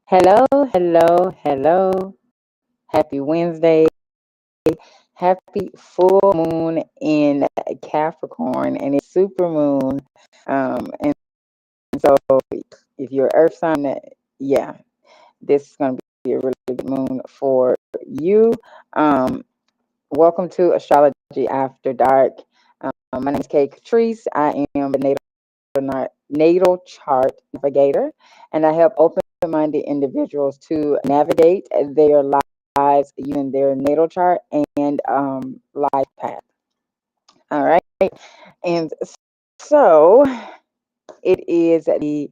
Hello, hello, hello. Happy Wednesday. Happy full moon in Capricorn, and it's super moon. And so, if you're Earth sign, yeah, this is going to be a really good moon for you. Um, Welcome to Astrology After Dark. My name is Katrice. I am the natal chart navigator, and I help open-minded individuals to navigate their lives using their natal chart and life path. All right, and so it is the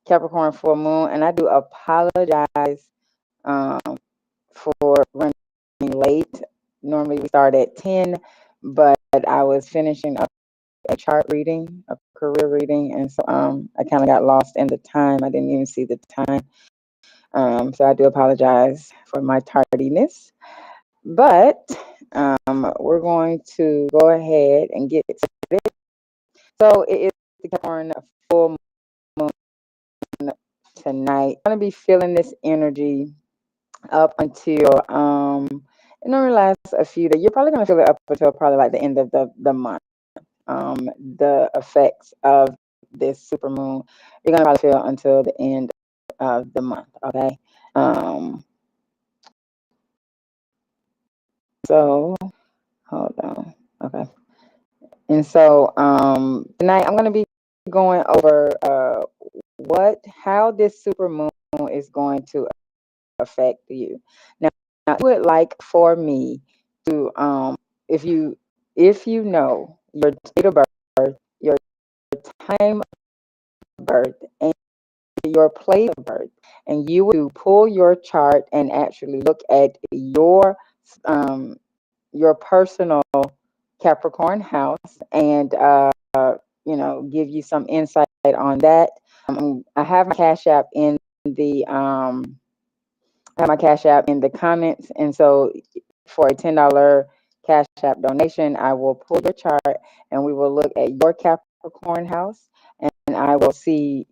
Capricorn full moon, and I do apologize um, for running late. Normally we start at 10, but I was finishing up a chart reading, a career reading, and so I kind of got lost in the time. I didn't even see the time. So I do apologize for my tardiness. But we're going to go ahead and get started. So it is the Capricorn full moon tonight. I'm gonna be feeling this energy up until it normally lasts a few days. You're probably gonna feel it up until probably like the end of the month. The effects of this super moon you're gonna probably feel until the end of the month. Okay. Um, so hold on. Okay. And so tonight I'm gonna be going over how this super moon is going to affect you. Now, I would like for me to if you know your date of birth, your time of birth, and your place of birth, and you would pull your chart and actually look at um, your personal Capricorn house and give you some insight on that. I have my Cash App in the comments, and so for a $10 Cash App donation, I will pull your chart and we will look at your Capricorn house, and I will see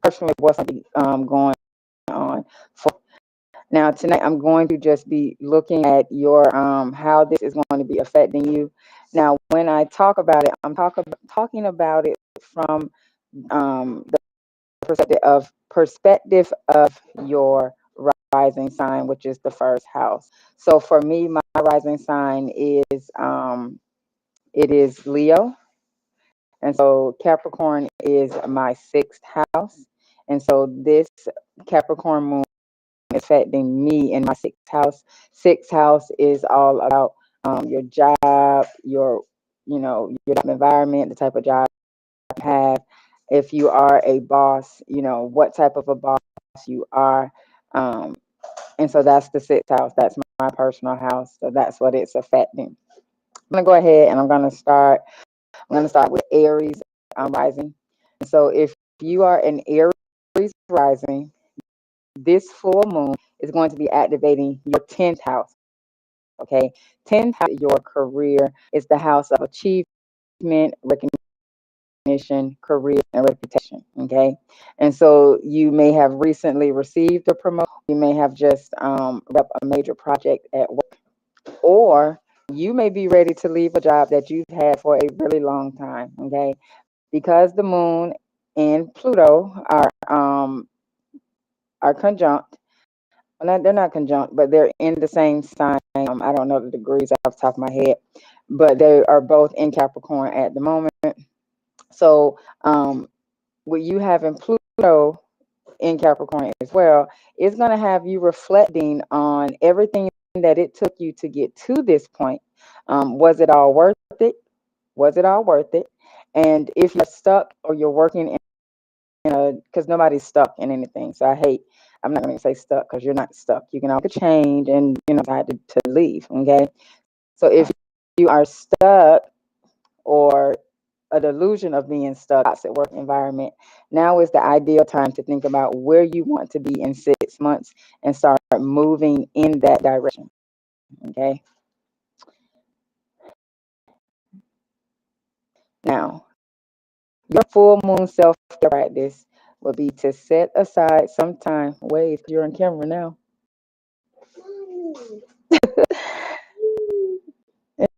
personally what's going on. Now tonight I'm going to just be looking at your how this is going to be affecting you. Now when I talk about it, I'm talking about it from the perspective of your rising sign, which is the first house. So for me, my rising sign is it is Leo, and so Capricorn is my sixth house, and so this Capricorn moon affecting me in my sixth house. Sixth house is all about your job, your environment, the type of job you have. If you are a boss, what type of a boss you are. Um, and so that's the sixth house. That's my personal house. So that's what it's affecting. I'm gonna go ahead and I'm gonna start. I'm gonna start with Aries rising. So if you are an Aries rising, this full moon is going to be activating your 10th house. Okay. 10th house, your career is the house of achievement, recognition, career, and reputation. Okay. And so you may have recently received a promotion, you may have just wrapped a major project at work, or you may be ready to leave a job that you've had for a really long time. Okay. Because the moon and Pluto are conjunct. Well, they're not conjunct, but they're in the same sign. I don't know the degrees off the top of my head, but they are both in Capricorn at the moment. So, what you have in Pluto in Capricorn as well is going to have you reflecting on everything that it took you to get to this point. Was it all worth it? Was it all worth it? And if you're stuck or you're working because nobody's stuck in anything. So I'm not going to say stuck because you're not stuck. You can always change and, decide to leave. Okay. So if you are stuck or a delusion of being stuck at work environment, now is the ideal time to think about where you want to be in 6 months and start moving in that direction. Okay. Now, your full moon self-care practice would be to set aside some time. Wait, you're on camera now.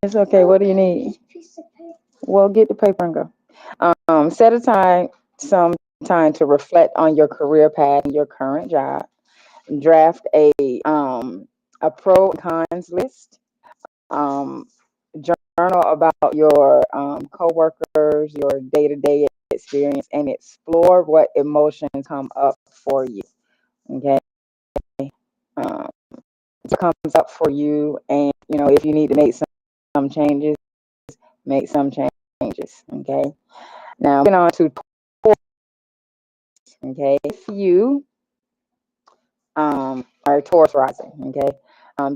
It's okay. What do you need? Well, get the paper and go. Set aside some time to reflect on your career path and your current job. Draft a pro and cons list. Um, Journal about your coworkers, your day-to-day experience, and explore what emotions come up for you. Okay, um, it comes up for you, and if you need to make some changes, make some changes. Okay. Now, moving on to Taurus. Okay, if you are Taurus rising, okay,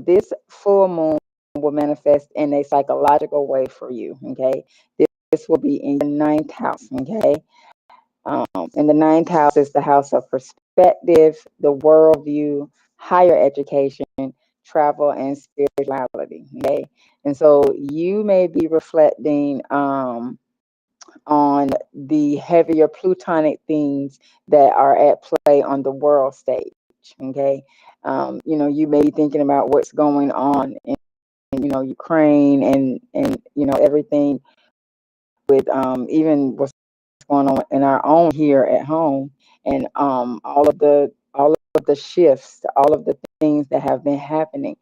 this full moon will manifest in a psychological way for you. Okay, this will be in your ninth house. Okay, and the ninth house is the house of perspective, the worldview, higher education, travel, and spirituality. Okay, and so you may be reflecting on the heavier plutonic themes that are at play on the world stage. Okay, you may be thinking about what's going on in Ukraine and everything with even what's going on in our own here at home, and all of the shifts, all of the things that have been happening.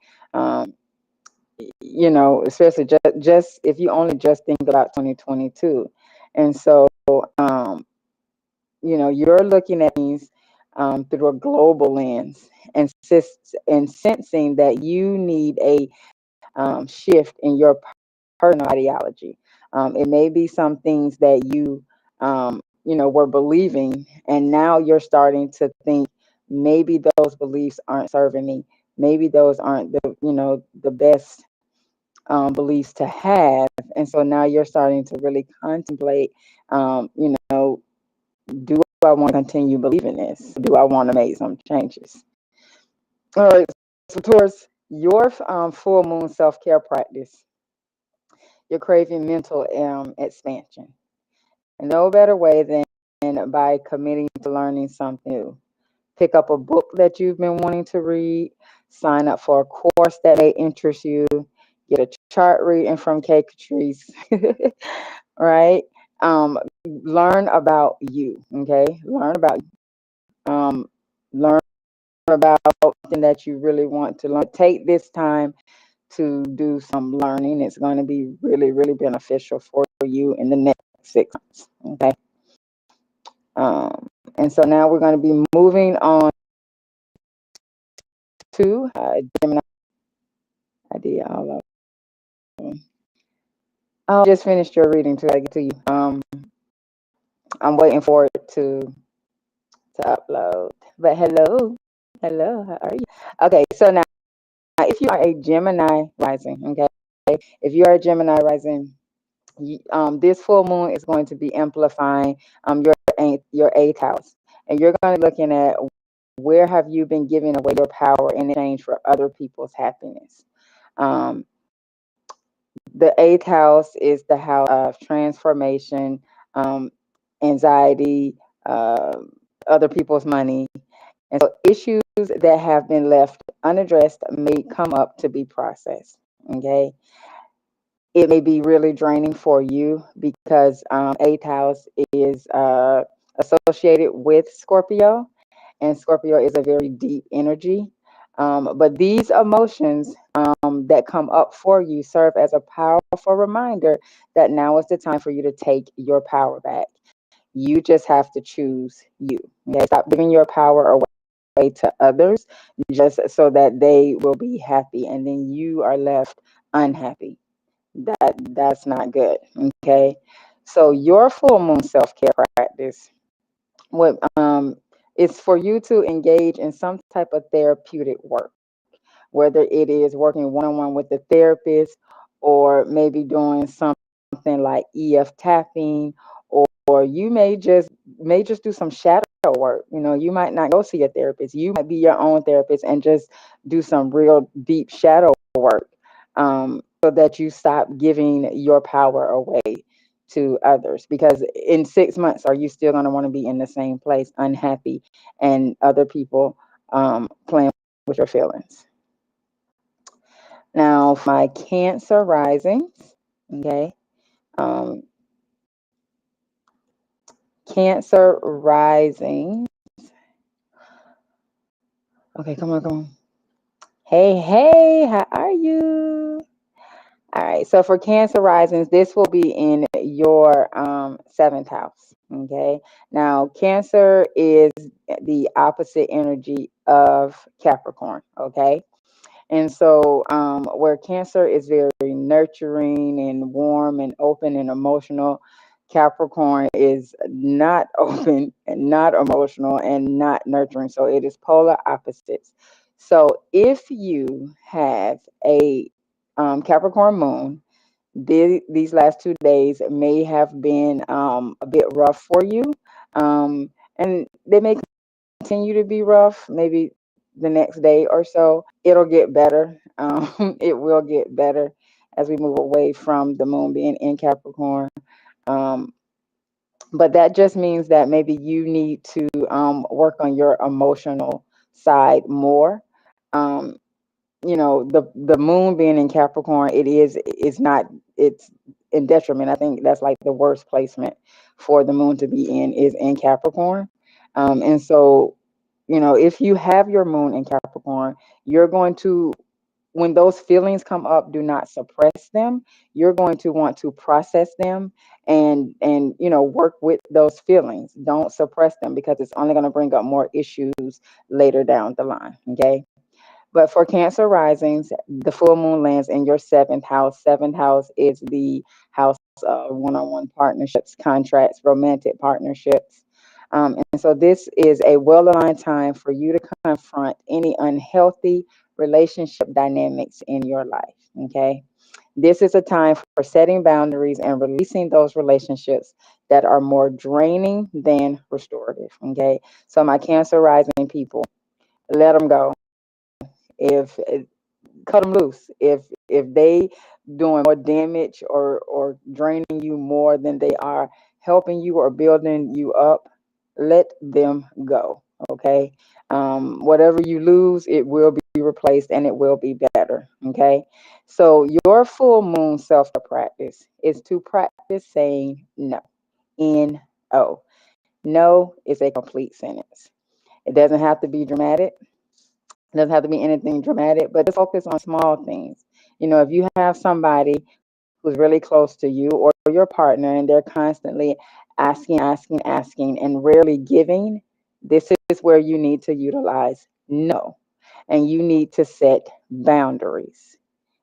Especially just if you only just think about 2022, and so you're looking at things through a global lens, and sensing that you need a shift in your personal ideology. It may be some things that were believing, and now you're starting to think maybe those beliefs aren't serving me. Maybe those aren't the best beliefs to have, and so now you're starting to really contemplate. Do I want to continue believing this? Do I want to make some changes? All right. So towards your full moon self-care practice, you're craving mental expansion. And no better way than by committing to learning something new. Pick up a book that you've been wanting to read, sign up for a course that may interest you, get a chart reading from Katrice, right? Learn about you, okay? Learn about learn about something that you really want to learn. Take this time to do some learning. It's going to be really, really beneficial for you in the next 6 months. Okay. And so now we're going to be moving on to Gemini. I did all of them. I just finished your reading too. I get to you. I'm waiting for it to upload. But hello, how are you? Okay, so now if you are a Gemini rising, okay, if you are a Gemini rising, this full moon is going to be amplifying your eighth house, and you're going to be looking at where have you been giving away your power in exchange for other people's happiness. Um, the eighth house is the house of transformation, um, anxiety, other people's money, and so issues that have been left unaddressed may come up to be processed. Okay, it may be really draining for you because eighth house is associated with Scorpio, and Scorpio is a very deep energy. But these emotions that come up for you serve as a powerful reminder that now is the time for you to take your power back. You just have to choose you. Okay? Stop giving your power away to others just so that they will be happy, and then you are left unhappy. That's not good. Okay, so your full moon self-care practice, what is for you to engage in some type of therapeutic work, whether it is working one-on-one with the therapist, or maybe doing something like EF tapping, or you may just do some shadow work. You might not go see a therapist. You might be your own therapist and just do some real deep shadow work, so that you stop giving your power away to others, because in 6 months, are you still going to want to be in the same place, unhappy, and other people playing with your feelings? Now, for my Cancer risings, okay, um, Cancer rising. Okay, come on, come on. Hey, hey, how are you? All right, so for Cancer risings, this will be in your seventh house. Okay, now Cancer is the opposite energy of Capricorn. Okay, and so where Cancer is very nurturing and warm and open and emotional, Capricorn is not open and not emotional and not nurturing. So it is polar opposites. So if you have a Capricorn moon, these last 2 days may have been a bit rough for you. And they may continue to be rough, maybe the next day or so. It'll get better. It will get better as we move away from the moon being in Capricorn. Um, but that just means that maybe you need to work on your emotional side more. Um, the moon being in Capricorn, it's not, it's in detriment. I think that's like the worst placement for the moon to be in, is in Capricorn. And so, if you have your moon in Capricorn, you're going to, when those feelings come up, do not suppress them. You're going to want to process them and work with those feelings. Don't suppress them, because it's only going to bring up more issues later down the line. Okay. But for Cancer risings, the full moon lands in your seventh house. Seventh house is the house of one-on-one partnerships, contracts, romantic partnerships. And so this is a well-aligned time for you to confront any unhealthy relationship dynamics in your life. Okay. This is a time for setting boundaries and releasing those relationships that are more draining than restorative. Okay. So my Cancer rising people, let them go. If cut them loose. If they doing more damage or draining you more than they are helping you or building you up, let them go. Okay. Whatever you lose, it will be replaced and it will be better. Okay. So your full moon self practice is to practice saying no. N-O. No is a complete sentence. It doesn't have to be dramatic. It doesn't have to be anything dramatic, but just focus on small things. If you have somebody who's really close to you or your partner and they're constantly asking, and rarely giving, this is where you need to utilize no. And you need to set boundaries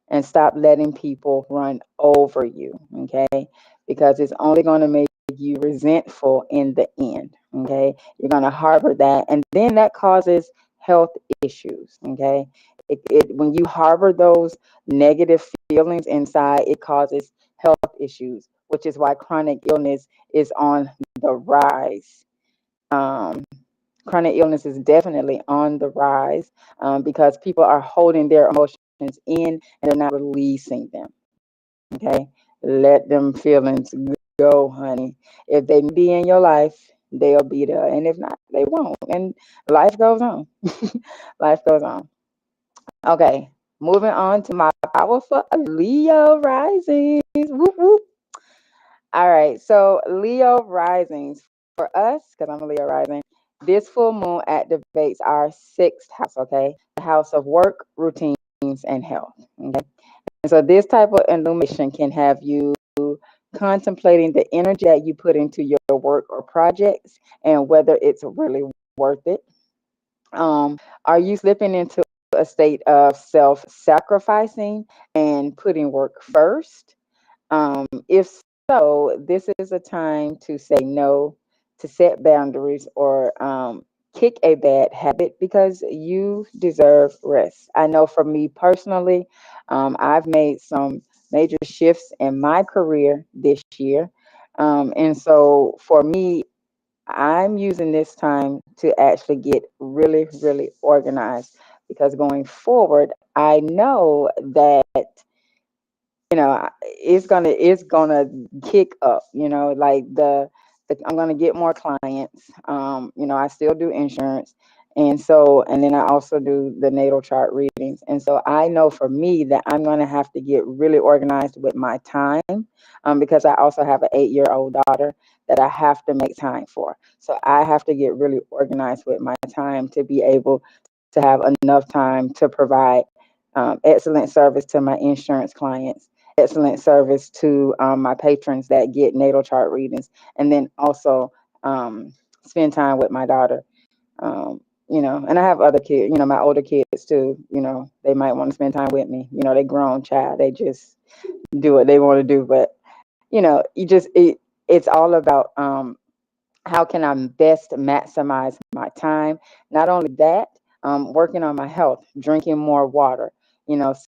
and stop letting people run over you. Okay. Because it's only going to make you resentful in the end. Okay. You're going to harbor that. And then that causes health issues. Okay. When you harbor those negative feelings inside, it causes health issues, which is why chronic illness is on the rise. Um, Chronic illness is definitely on the rise, because people are holding their emotions in and they're not releasing them. Okay. Let them feelings go, honey. If they be in your life, they'll be there. And if not, they won't. And life goes on. Life goes on. Okay. Moving on to my powerful Leo risings. Whoop, whoop. All right. So, Leo risings for us, because I'm a Leo rising, this full moon activates our sixth house. Okay. The house of work, routines, and health. Okay. And so this type of illumination can have you contemplating the energy that you put into your work or projects and whether it's really worth it. Are you slipping into a state of self-sacrificing and putting work first? If so, this is a time to say no, to set boundaries, or kick a bad habit, because you deserve rest. I know for me personally, I've made some major shifts in my career this year. And so for me, I'm using this time to actually get really, really organized, because going forward, I know that it's gonna kick up. Like I'm gonna get more clients. I still do insurance, and then I also do the natal chart readings. And so I know for me that I'm gonna have to get really organized with my time, because I also have an 8-year-old daughter that I have to make time for. So I have to get really organized with my time to be able to have enough time to provide excellent service to my insurance clients, excellent service to my patrons that get natal chart readings, and then also spend time with my daughter. And I have other kids, my older kids too. They might want to spend time with me. They grown child, they just do what they want to do. But it's all about how can I best maximize my time? Not only that, working on my health, drinking more water.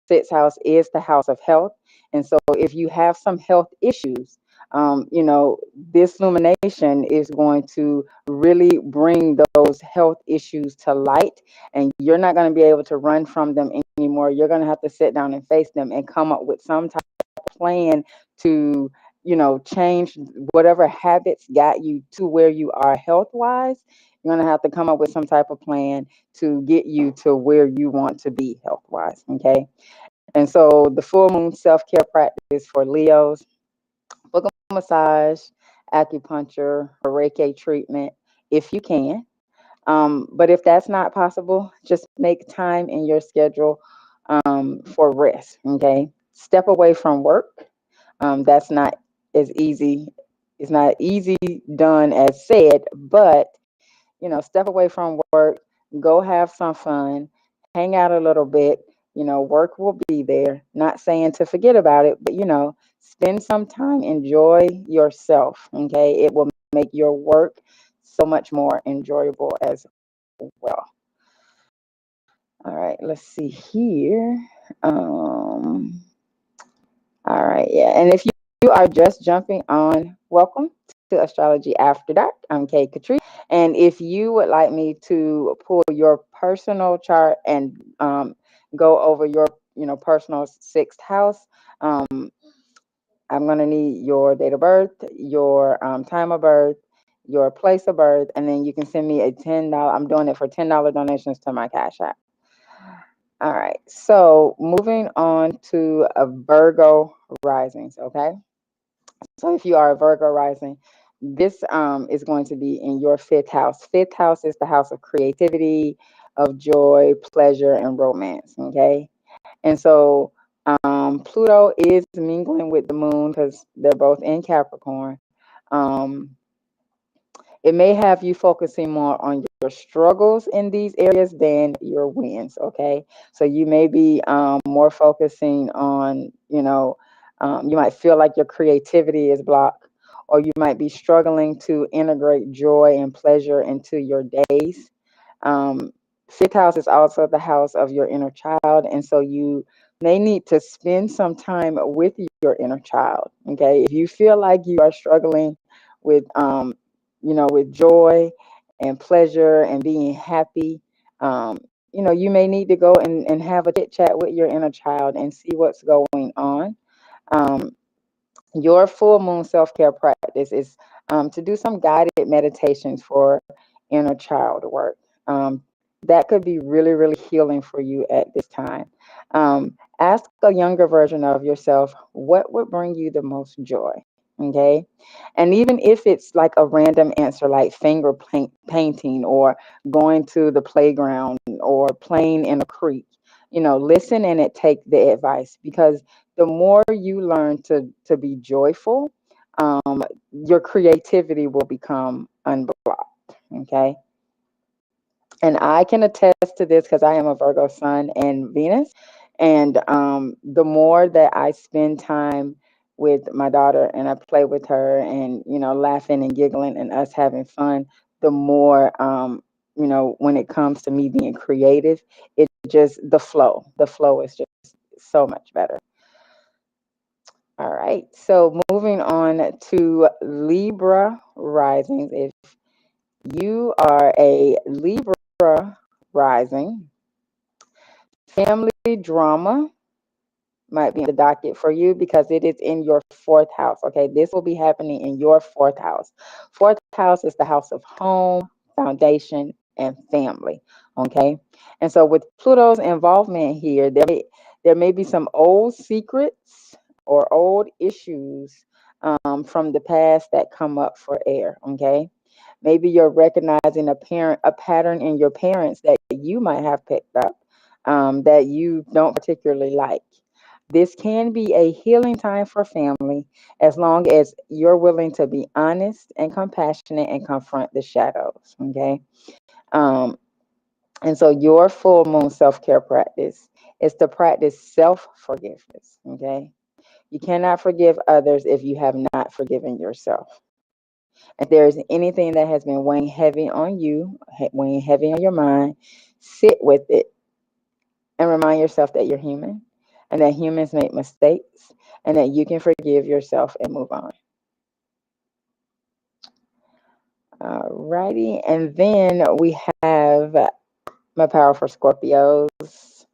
Sixth house is the house of health. And so if you have some health issues, this lumination is going to really bring those health issues to light, and you're not going to be able to run from them anymore. You're going to have to sit down and face them and come up with some type of plan to change whatever habits got you to where you are health wise. You're going to have to come up with some type of plan to get you to where you want to be health wise. Okay. And so the full moon self care practice for Leos: book a massage, acupuncture, or Reiki treatment if you can. But if that's not possible, just make time in your schedule for rest. Okay. Step away from work. That's not as easy. It's not easy done as said, but step away from work, go have some fun, hang out a little bit. Work will be there. Not saying to forget about it, but spend some time, enjoy yourself. Okay, it will make your work so much more enjoyable as well. All right, let's see here. All right, yeah. And if you are just jumping on, welcome to Astrology After Dark. I'm Katrice. And if you would like me to pull your personal chart and go over your, personal sixth house, I'm going to need your date of birth, your time of birth, your place of birth, and then you can send me a $10. I'm doing it for $10 donations to my Cash App. All right. So moving on to a Virgo risings. Okay. So if you are a Virgo rising, this is going to be in your fifth house. Fifth house is the house of creativity, of joy, pleasure, and romance. Okay. And so Pluto is mingling with the moon because they're both in Capricorn. Um, it may have you focusing more on your struggles in these areas than your wins. Okay. So you may be more focusing on, you might feel like your creativity is blocked, or you might be struggling to integrate joy and pleasure into your days. Um, Fifth house is also the house of your inner child. And so you may need to spend some time with your inner child. Okay. If you feel like you are struggling with, with joy and pleasure and being happy, you may need to go and have a chit chat with your inner child and see what's going on. Um, your full moon self care practice is to do some guided meditations for inner child work. That could be really, really healing for you at this time. Ask a younger version of yourself what would bring you the most joy. Okay. And even if it's like a random answer, like painting or going to the playground or playing in a creek, listen and take the advice, because the more you learn to be joyful, your creativity will become unblocked. Okay. And I can attest to this because I am a Virgo sun and Venus. And the more that I spend time with my daughter and I play with her and, laughing and giggling and us having fun, the more, when it comes to me being creative, it just, the flow is just so much better. All right. So moving on to Libra risings. If you are a Libra rising, family drama might be on the docket for you because it is in your fourth house. Okay, this will be happening in your fourth house. Fourth house is the house of home, foundation, and family. Okay, and so with Pluto's involvement here, there may be some old secrets or old issues from the past that come up for air. Okay, maybe you're recognizing a pattern in your parents that you might have picked up that you don't particularly like. This can be a healing time for family as long as you're willing to be honest and compassionate and confront the shadows. Okay. Um, and so your full moon self care practice is to practice self forgiveness. Okay. You cannot forgive others if you have not forgiven yourself. If there is anything that has been weighing heavy on you, weighing heavy on your mind, sit with it and remind yourself that you're human and that humans make mistakes and that you can forgive yourself and move on. Alrighty. And then we have my powerful Scorpios.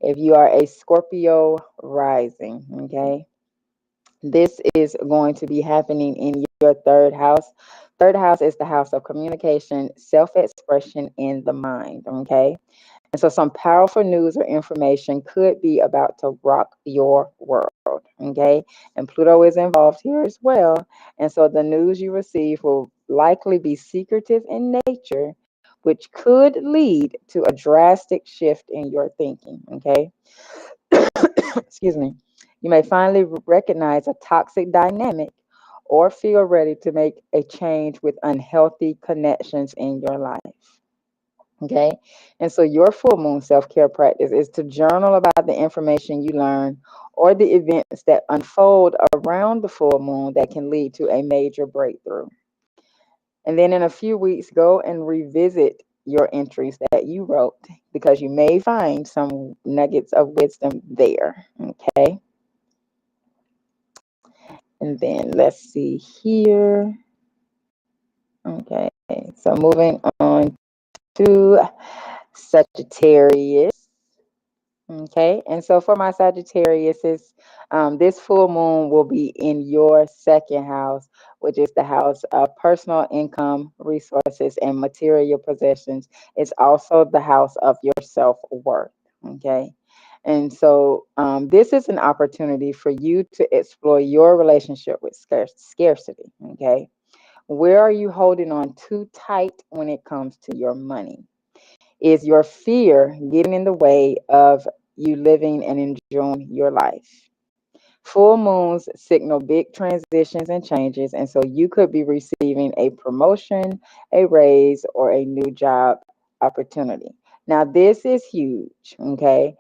If you are a Scorpio rising, okay, this is going to be happening in your third house. Third house is the house of communication, self expression in the mind, okay? And so some powerful news or information could be about to rock your world, okay? And Pluto is involved here as well. And so the news you receive will likely be secretive in nature, which could lead to a drastic shift in your thinking, okay? Excuse me. You may finally recognize a toxic dynamic or feel ready to make a change with unhealthy connections in your life. Okay. And so your full moon self care practice is to journal about the information you learn or the events that unfold around the full moon that can lead to a major breakthrough. And then in a few weeks, go and revisit your entries that you wrote because you may find some nuggets of wisdom there. Okay. And then let's see here. Okay. So moving on to Sagittarius. Okay, and so for my Sagittarius, this full moon will be in your second house, which is the house of personal income, resources, and material possessions. It's also the house of your self worth. Okay, and so this is an opportunity for you to explore your relationship with scarcity. Okay, where are you holding on too tight when it comes to your money? Is your fear getting in the way of you living and enjoying your life? Full moons signal big transitions and changes, and so you could be receiving a promotion, a raise, or a new job opportunity. Now, this is huge, okay,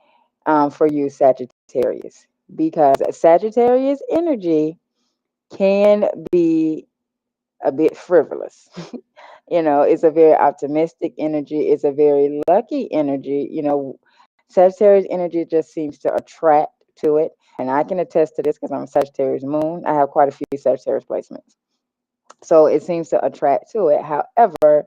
for you, Sagittarius, because Sagittarius energy can be a bit frivolous. It's a very optimistic energy. It's a very lucky energy. Sagittarius energy just seems to attract to it. And I can attest to this because I'm a Sagittarius moon. I have quite a few Sagittarius placements. So it seems to attract to it. However,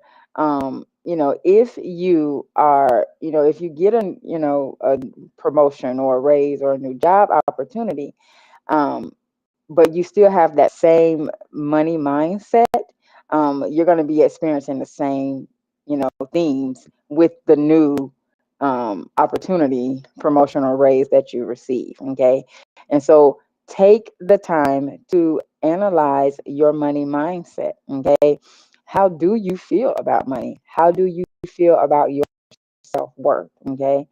if you are, if you get a promotion or a raise or a new job opportunity, um, but you still have that same money mindset, you're going to be experiencing the same, themes with the new opportunity, promotional raise that you receive. Okay. And so take the time to analyze your money mindset. Okay. How do you feel about money? How do you feel about your self-worth? Okay,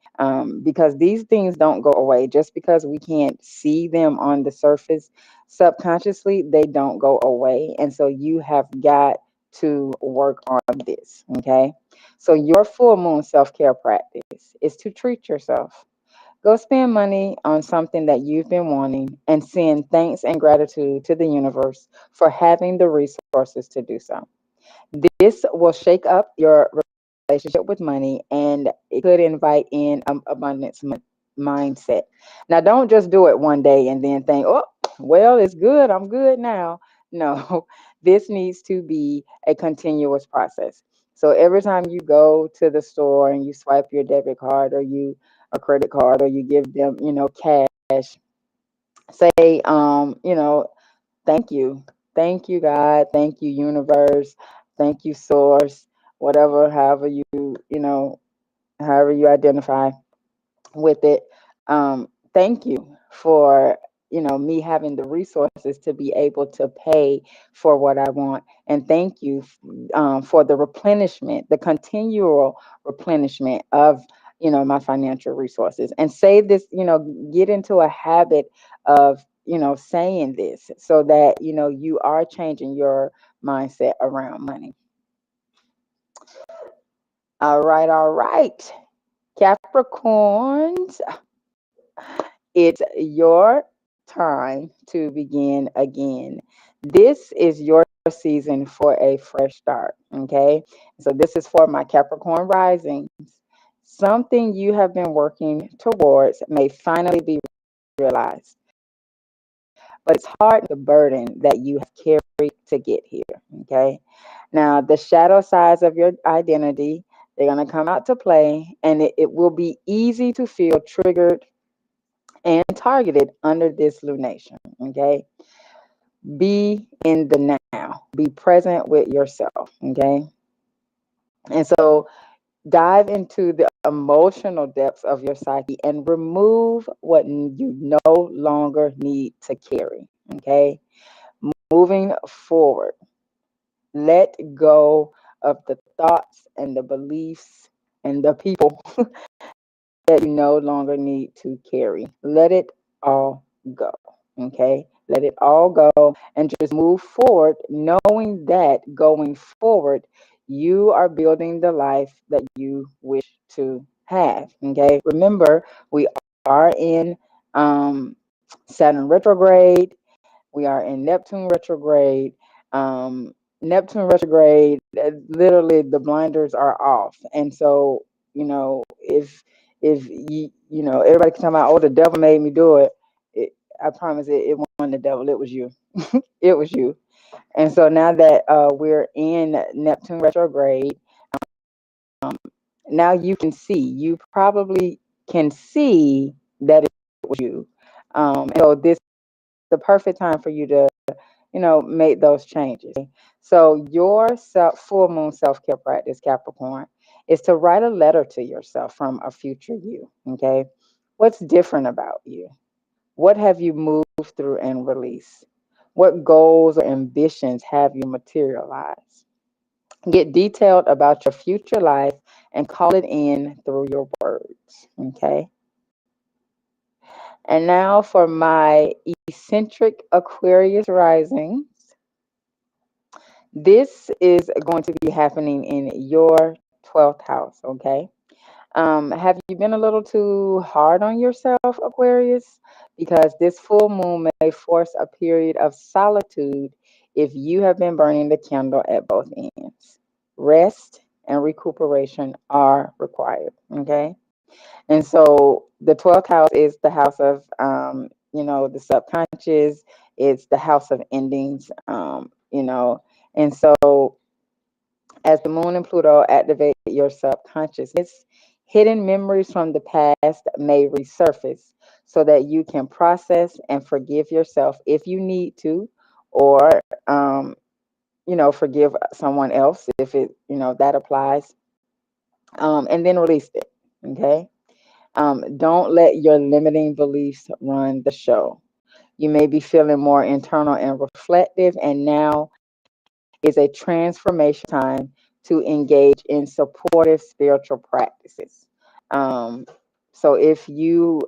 because these things don't go away just because we can't see them on the surface. Subconsciously they don't go away, and so you have got to work on this. Okay, so your full moon self-care practice is to treat yourself. Go spend money on something that you've been wanting and send thanks and gratitude to the universe for having the resources to do so. This will shake up your relationship with money, and it could invite in abundance mindset. Now, don't just do it one day and then think, oh, well, it's good. I'm good now. No, this needs to be a continuous process. So every time you go to the store and you swipe your debit card or a credit card, or you give them, cash, Say, thank you. Thank you, God. Thank you, universe. Thank you, source. Whatever, however you identify with it. Thank you for me having the resources to be able to pay for what I want, and thank you for the replenishment, the continual replenishment of my financial resources. And say this, get into a habit of saying this, so that you are changing your mindset around money. All right, Capricorns, it's your time to begin again. This is your season for a fresh start. Okay. So, this is for my Capricorn risings. Something you have been working towards may finally be realized, but it's hard the burden that you have carried to get here. Okay. Now, the shadow sides of your identity, they're going to come out to play, and it will be easy to feel triggered and targeted under this lunation. Okay. Be in the now, be present with yourself. Okay. And so dive into the emotional depths of your psyche and remove what you no longer need to carry. Okay. Moving forward, let go of the thoughts and the beliefs and the people that you no longer need to carry. Let it all go. Okay. Let it all go and just move forward, knowing that going forward, you are building the life that you wish to have. Okay. Remember, we are in Saturn retrograde. We are in Neptune retrograde. Neptune retrograde, literally the blinders are off. And so, if everybody can talk about, oh, the devil made me do it. I promise it wasn't the devil. It was you. It was you. And so now that we're in Neptune retrograde, now you can see. You probably can see that it was you. So this is the perfect time for you to make those changes. So your full moon self-care practice, Capricorn, is to write a letter to yourself from a future you. Okay. What's different about you? What have you moved through and released? What goals or ambitions have you materialized? Get detailed about your future life and call it in through your words. Okay. And now for my eccentric Aquarius rising. This is going to be happening in your 12th house. Okay. Have you been a little too hard on yourself, Aquarius? Because this full moon may force a period of solitude if you have been burning the candle at both ends. Rest and recuperation are required. Okay. And so the 12th house is the house of, the subconscious. It's the house of endings, and so as the moon and Pluto activate your subconsciousness, hidden memories from the past may resurface so that you can process and forgive yourself if you need to, or, forgive someone else if that applies, and then release it. Okay. Don't let your limiting beliefs run the show. You may be feeling more internal and reflective, and now is a transformation time to engage in supportive spiritual practices. Um, so if you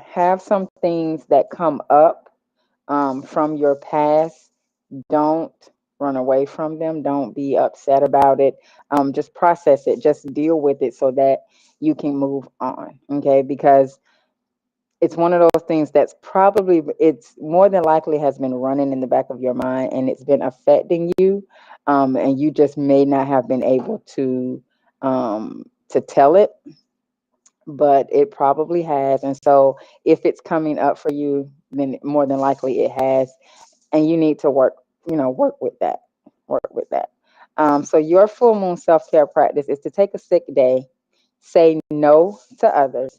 have some things that come up from your past, don't run away from them. Don't be upset about it. Just process it. Just deal with it so that you can move on. Okay, because it's one of those things it's more than likely has been running in the back of your mind, and it's been affecting you, and you just may not have been able to tell it, but it probably has. And so if it's coming up for you, then more than likely it has, and you need to work with that. So your full moon self-care practice is to take a sick day, say no to others,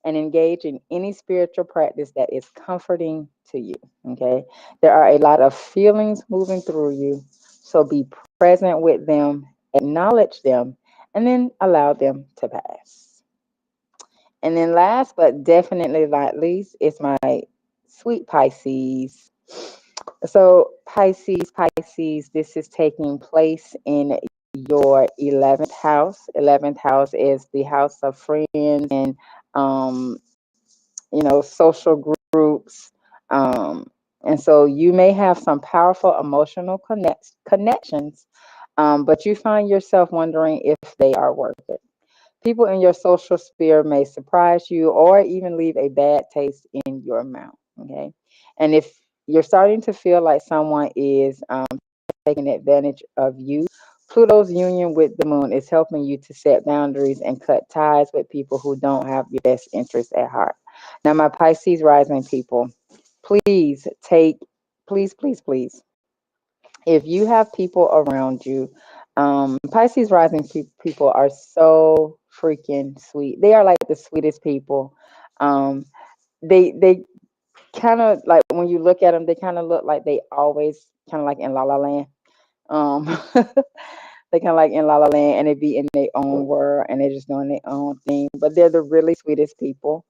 and engage in any spiritual practice that is comforting to you. Okay. There are a lot of feelings moving through you. So be present with them, acknowledge them, and then allow them to pass. And then last but definitely not least is my sweet Pisces. So Pisces, this is taking place in your 11th house. 11th house is the house of friends and um, social groups. Um, and so you may have some powerful emotional connections, but you find yourself wondering if they are worth it. People in your social sphere may surprise you or even leave a bad taste in your mouth. Okay. And if you're starting to feel like someone is taking advantage of you, Pluto's union with the moon is helping you to set boundaries and cut ties with people who don't have your best interests at heart. Now, my Pisces rising people, please take, please, if you have people around you, Pisces rising people are so freaking sweet. They are like the sweetest people. Um, they kind of like when you look at them, they kind of look like they always kind of like in La La Land. Um, they kind of like in La La Land, and they be in their own world, and they're just doing their own thing. But they're the really sweetest people,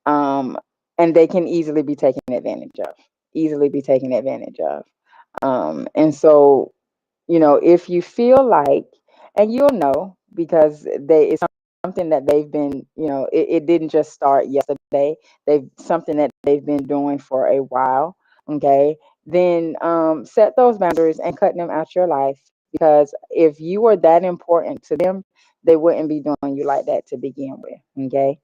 um, and they can easily be taken advantage of. Easily be taken advantage of. And so if you feel like, and you'll know because it's something that they've been, it didn't just start yesterday. They've something that they've been doing for a while. Okay. Then set those boundaries and cut them out your life, because if you were that important to them, they wouldn't be doing you like that to begin with. Okay.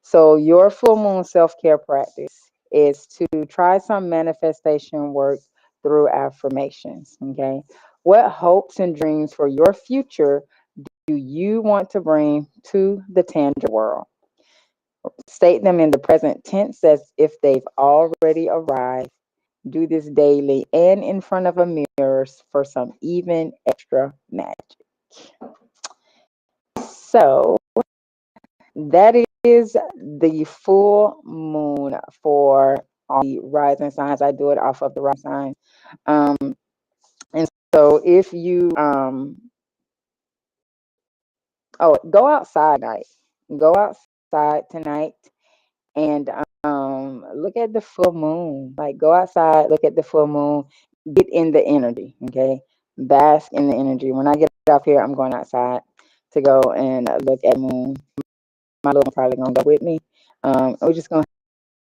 So your full moon self-care practice is to try some manifestation work through affirmations. Okay. What hopes and dreams for your future do you want to bring to the tangible world? State them in the present tense as if they've already arrived. Do this daily and in front of a mirror for some even extra magic. So that is the full moon for all the rising signs. I do it off of the rising sign. And so if you go outside tonight. Go outside tonight and look at the full moon. Like go outside, look at the full moon, get in the energy, okay? Bask in the energy. When I get off here, I'm going outside to go and look at the moon. My little one probably gonna go with me. We're just gonna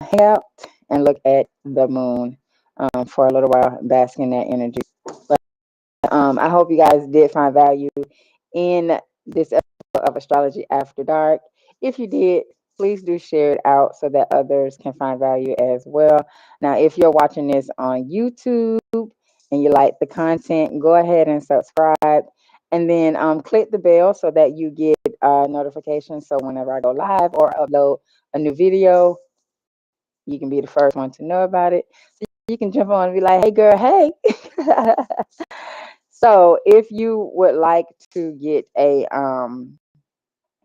hang out and look at the moon for a little while, bask in that energy. But I hope you guys did find value in this episode of Astrology After Dark. If you did, please do share it out so that others can find value as well. Now, if you're watching this on YouTube and you like the content, go ahead and subscribe. And then click the bell so that you get notifications. So whenever I go live or upload a new video, you can be the first one to know about it. So you can jump on and be like, hey, girl, hey. So if you would like to get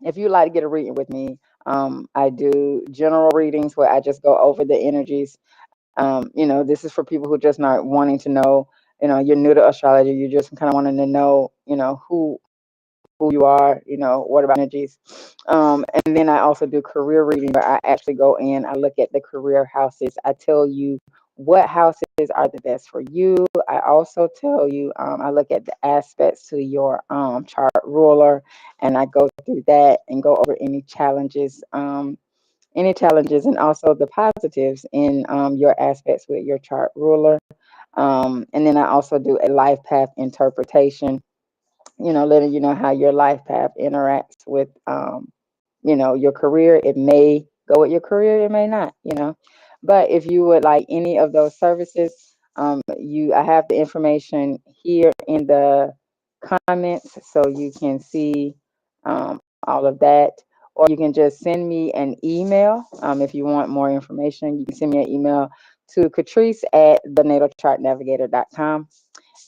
if you'd like to get a reading with me, I do general readings where I just go over the energies. This is for people who just not wanting to know, you're new to astrology, you just kind of wanting to know, who you are, what about energies. And then I also do career reading where I actually go in, I look at the career houses. I tell you what houses are the best for you. I also tell you, I look at the aspects to your chart ruler, and I go through that and go over any challenges and also the positives in your aspects with your chart ruler. And then I also do a life path interpretation, letting you know how your life path interacts with, your career. It may go with your career, it may not, But if you would like any of those services, I have the information here in the comments so you can see all of that. Or you can just send me an email. If you want more information, you can send me an email to Katrice at thenatalchartnavigator.com.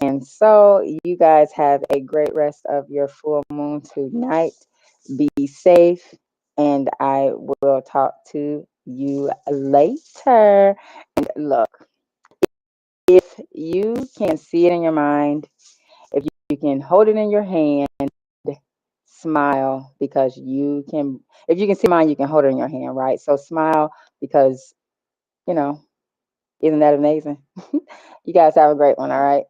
And so you guys have a great rest of your full moon tonight. Be safe, and I will talk to you later. And look, if you can see it in your mind, if you can hold it in your hand, smile because you can. If you can see mine, you can hold it in your hand, right? So smile because, you know, isn't that amazing? You guys have a great one, all right?